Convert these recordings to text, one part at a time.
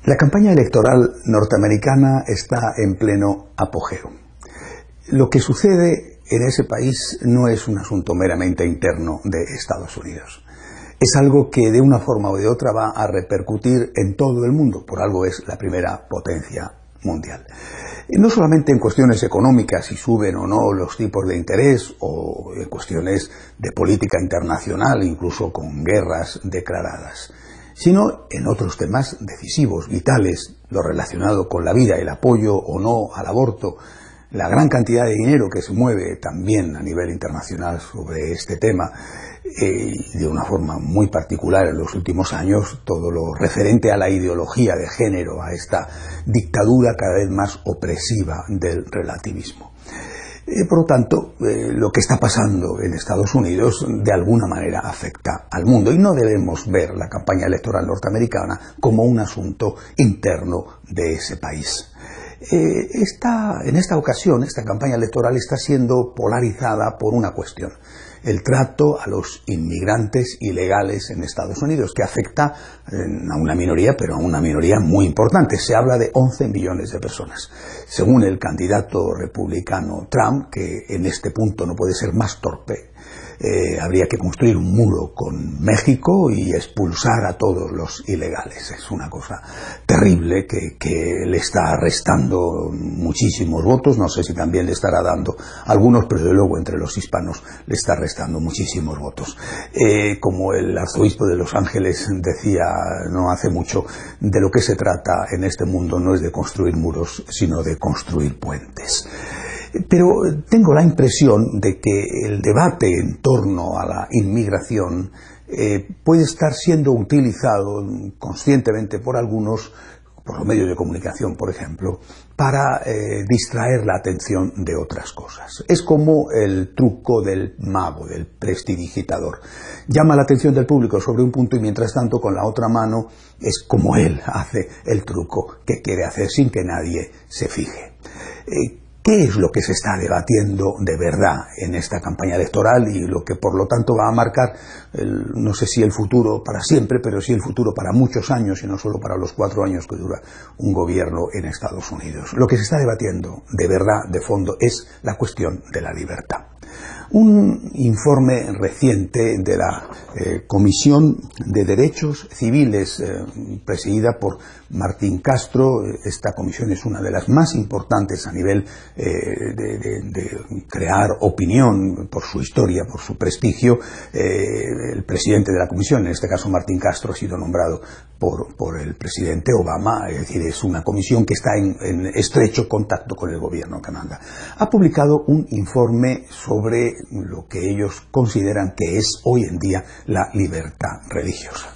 La campaña electoral norteamericana está en pleno apogeo. Lo que sucede en ese país no es un asunto meramente interno de Estados Unidos. Es algo que de una forma o de otra va a repercutir en todo el mundo, por algo es la primera potencia mundial. No solamente en cuestiones económicas, si suben o no los tipos de interés, o en cuestiones de política internacional, incluso con guerras declaradas, sino en otros temas decisivos, vitales, lo relacionado con la vida, el apoyo o no al aborto, la gran cantidad de dinero que se mueve también a nivel internacional sobre este tema, de una forma muy particular en los últimos años, todo lo referente a la ideología de género, a esta dictadura cada vez más opresiva del relativismo. Por lo tanto, lo que está pasando en Estados Unidos de alguna manera afecta al mundo y no debemos ver la campaña electoral norteamericana como un asunto interno de ese país. En esta ocasión, esta campaña electoral está siendo polarizada por una cuestión: el trato a los inmigrantes ilegales en Estados Unidos, que afecta a una minoría, pero a una minoría muy importante. Se habla de 11 millones de personas. Según el candidato republicano Trump, que en este punto no puede ser más torpe, habría que construir un muro con México y expulsar a todos los ilegales. Es una cosa terrible que le está restando muchísimos votos. No sé si también le estará dando algunos, pero de luego entre los hispanos le está restando muchísimos votos. Como el arzobispo de Los Ángeles decía no hace mucho, de lo que se trata en este mundo no es de construir muros, sino de construir puentes. Pero tengo la impresión de que el debate en torno a la inmigración puede estar siendo utilizado conscientemente por algunos, por los medios de comunicación, por ejemplo, para distraer la atención de otras cosas. Es como el truco del mago, del prestidigitador. Llama la atención del público sobre un punto y mientras tanto con la otra mano es como él hace el truco que quiere hacer sin que nadie se fije. ¿Qué es lo que se está debatiendo de verdad en esta campaña electoral y lo que por lo tanto va a marcar, no sé si el futuro para siempre, pero sí el futuro para muchos años y no solo para los 4 años que dura un gobierno en Estados Unidos? Lo que se está debatiendo de verdad, de fondo, es la cuestión de la libertad. Un informe reciente de la Comisión de Derechos Civiles, presidida por Martín Castro. Esta comisión es una de las más importantes a nivel de crear opinión por su historia, por su prestigio. El presidente de la comisión, en este caso Martín Castro, ha sido nombrado por el presidente Obama, es decir, es una comisión que está en estrecho contacto con el gobierno que manda. Ha publicado un informe sobre lo que ellos consideran que es hoy en día la libertad religiosa.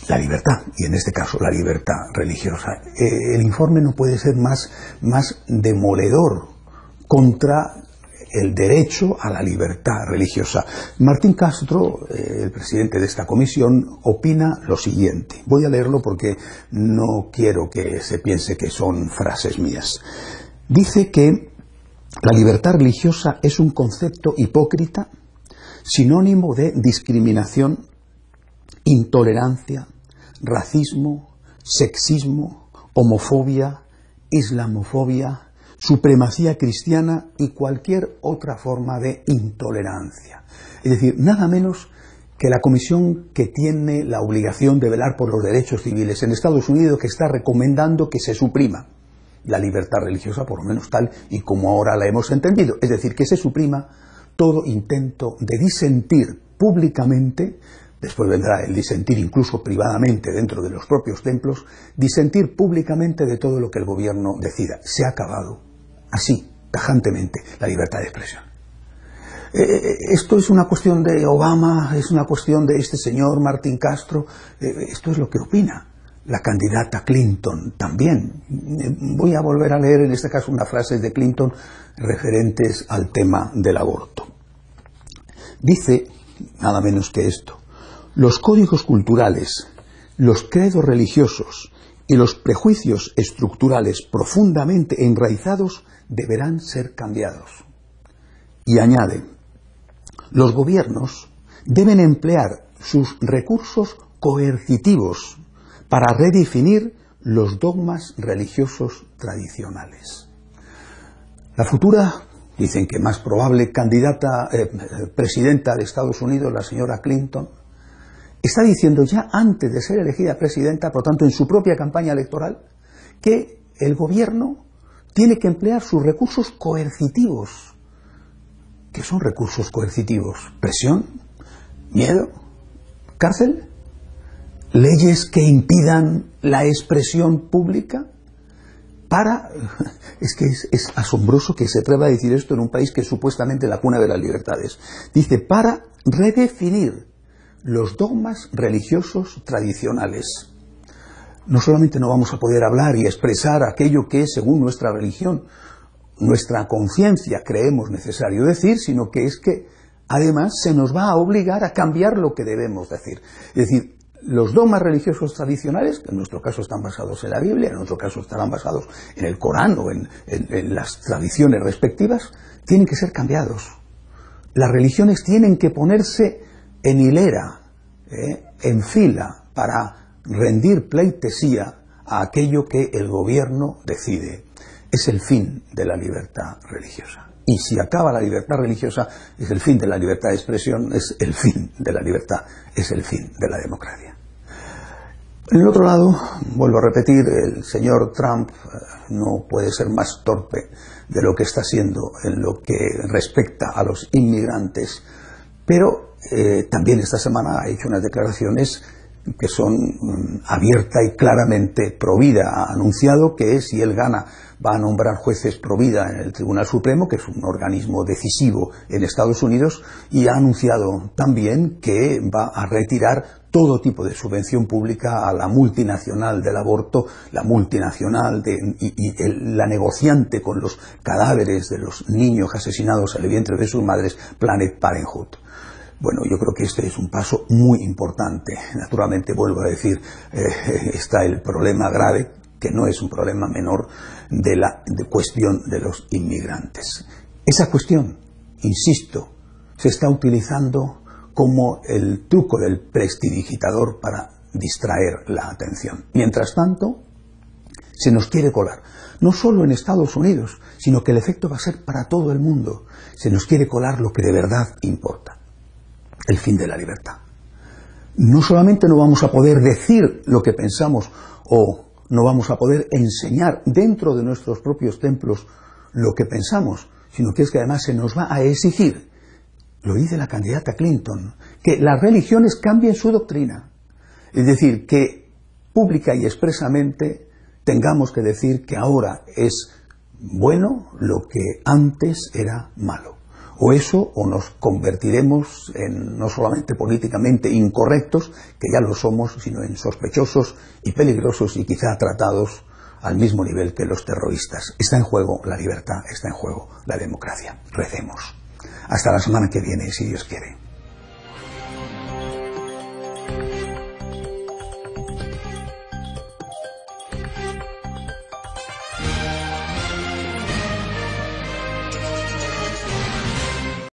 La libertad, y en este caso la libertad religiosa. El informe no puede ser más demoledor contra el derecho a la libertad religiosa. Martín Castro, el presidente de esta comisión, opina lo siguiente. Voy a leerlo porque no quiero que se piense que son frases mías. Dice que la libertad religiosa es un concepto hipócrita, sinónimo de discriminación, intolerancia, racismo, sexismo, homofobia, islamofobia, supremacía cristiana y cualquier otra forma de intolerancia. Es decir, nada menos que la comisión que tiene la obligación de velar por los derechos civiles en Estados Unidos, que está recomendando que se suprima la libertad religiosa, por lo menos tal y como ahora la hemos entendido. Es decir, que se suprima todo intento de disentir públicamente. Después vendrá el disentir incluso privadamente dentro de los propios templos, disentir públicamente de todo lo que el gobierno decida. Se ha acabado, así, tajantemente, la libertad de expresión. Esto es una cuestión de Obama, es una cuestión de este señor Martín Castro, esto es lo que opina la candidata Clinton también. Voy a volver a leer en este caso unas frases de Clinton referentes al tema del aborto. Dice, nada menos que esto: los códigos culturales, los credos religiosos y los prejuicios estructurales profundamente enraizados deberán ser cambiados. Y añade, los gobiernos deben emplear sus recursos coercitivos para redefinir los dogmas religiosos tradicionales. La futura, dicen que más probable candidata presidenta de Estados Unidos, la señora Clinton, está diciendo ya antes de ser elegida presidenta, por tanto en su propia campaña electoral, que el gobierno tiene que emplear sus recursos coercitivos. ¿Qué son recursos coercitivos? ¿Presión? ¿Miedo? ¿Cárcel? ¿Leyes que impidan la expresión pública? Es que es asombroso que se atreva a decir esto en un país que es supuestamente la cuna de las libertades. Dice, para redefinir los dogmas religiosos tradicionales. No solamente no vamos a poder hablar y expresar aquello que, según nuestra religión, nuestra conciencia creemos necesario decir, sino que es que, además, se nos va a obligar a cambiar lo que debemos decir. Es decir, los dogmas religiosos tradicionales, que en nuestro caso están basados en la Biblia, en otro caso estarán basados en el Corán o en las tradiciones respectivas, tienen que ser cambiados. Las religiones tienen que ponerse en hilera, en fila, para rendir pleitesía a aquello que el gobierno decide. Es el fin de la libertad religiosa. Y si acaba la libertad religiosa, es el fin de la libertad de expresión, es el fin de la libertad, es el fin de la democracia. En el otro lado, vuelvo a repetir, el señor Trump no puede ser más torpe de lo que está siendo en lo que respecta a los inmigrantes, pero también esta semana ha hecho unas declaraciones que son abierta y claramente pro vida. Ha anunciado que si él gana va a nombrar jueces pro vida en el Tribunal Supremo, que es un organismo decisivo en Estados Unidos, y ha anunciado también que va a retirar todo tipo de subvención pública a la multinacional del aborto, la multinacional la negociante con los cadáveres de los niños asesinados en el vientre de sus madres, Planned Parenthood. Bueno, yo creo que este es un paso muy importante. Naturalmente, vuelvo a decir, está el problema grave, que no es un problema menor, de la cuestión de los inmigrantes. Esa cuestión, insisto, se está utilizando como el truco del prestidigitador para distraer la atención. Mientras tanto, se nos quiere colar, no solo en Estados Unidos, sino que el efecto va a ser para todo el mundo. Se nos quiere colar lo que de verdad importa. El fin de la libertad. No solamente no vamos a poder decir lo que pensamos o no vamos a poder enseñar dentro de nuestros propios templos lo que pensamos, sino que es que además se nos va a exigir, lo dice la candidata Clinton, que las religiones cambien su doctrina. Es decir, que pública y expresamente tengamos que decir que ahora es bueno lo que antes era malo. O eso, o nos convertiremos en no solamente políticamente incorrectos, que ya lo somos, sino en sospechosos y peligrosos y quizá tratados al mismo nivel que los terroristas. Está en juego la libertad, está en juego la democracia. Recemos. Hasta la semana que viene, si Dios quiere.